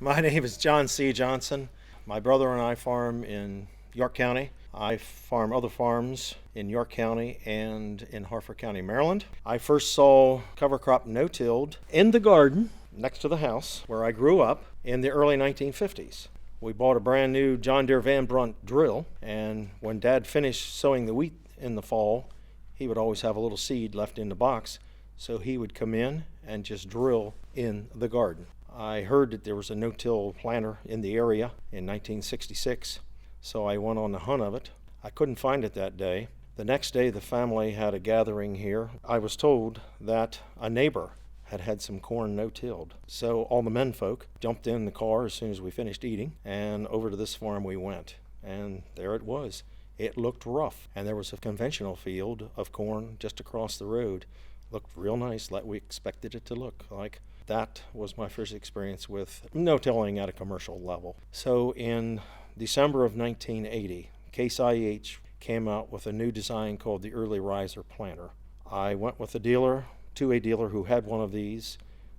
My name is John C. Johnson. My brother and I farm in York County. I farm other farms in York County and in Harford County, Maryland. I first saw cover crop no-tilled in the garden next to the house where I grew up in the early 1950s. We bought a brand new John Deere Van Brunt drill, and when Dad finished sowing the wheat in the fall, he would always have a little seed left in the box, so he would come in and just drill in the garden. I heard that there was a no-till planter in the area in 1966, so I went on the hunt of it. I couldn't find it that day. The next day the family had a gathering here. I was told that a neighbor had had some corn no-tilled. So all the men folk jumped in the car as soon as we finished eating, and over to this farm we went. And there it was. It looked rough, and there was a conventional field of corn just across the road. Looked real nice, like we expected it to look like. That was my first experience with no-tilling at a commercial level. So in December of 1980, Case IH came out with a new design called the Early Riser Planter. I went with a dealer who had one of these.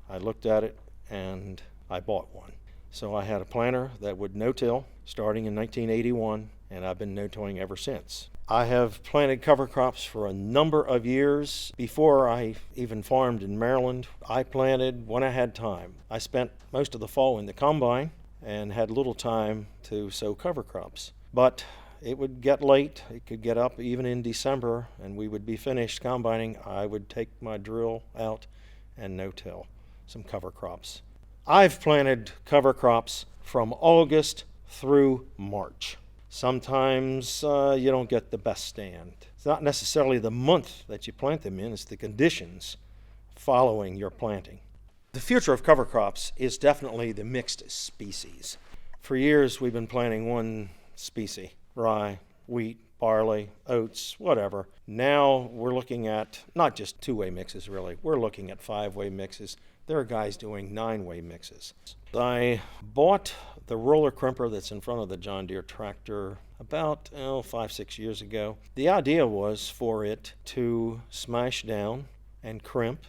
I looked at it and I bought one. So I had a planter that would no-till starting in 1981, and I've been no-tilling ever since. I have planted cover crops for a number of years. Before I even farmed in Maryland, I planted when I had time. I spent most of the fall in the combine and had little time to sow cover crops. But it would get late. It could get up even in December, and we would be finished combining. I would take my drill out and no-till some cover crops. I've planted cover crops from August through March. Sometimes you don't get the best stand. It's not necessarily the month that you plant them in, it's the conditions following your planting. The future of cover crops is definitely the mixed species. For years we've been planting one species, rye, wheat, barley, oats, whatever. Now we're looking at not just two-way mixes really, we're looking at five-way mixes. There are guys doing 9-way mixes. I bought the roller crimper that's in front of the John Deere tractor about 5-6 years ago. The idea was for it to smash down and crimp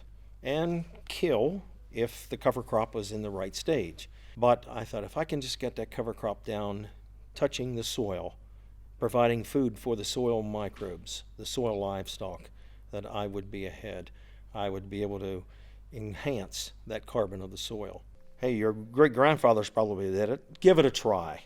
and kill if the cover crop was in the right stage. But I thought if I can just get that cover crop down, touching the soil, providing food for the soil microbes, the soil livestock, that I would be ahead. I would be able to enhance that carbon of the soil. Hey, your great-grandfathers probably did it. Give it a try.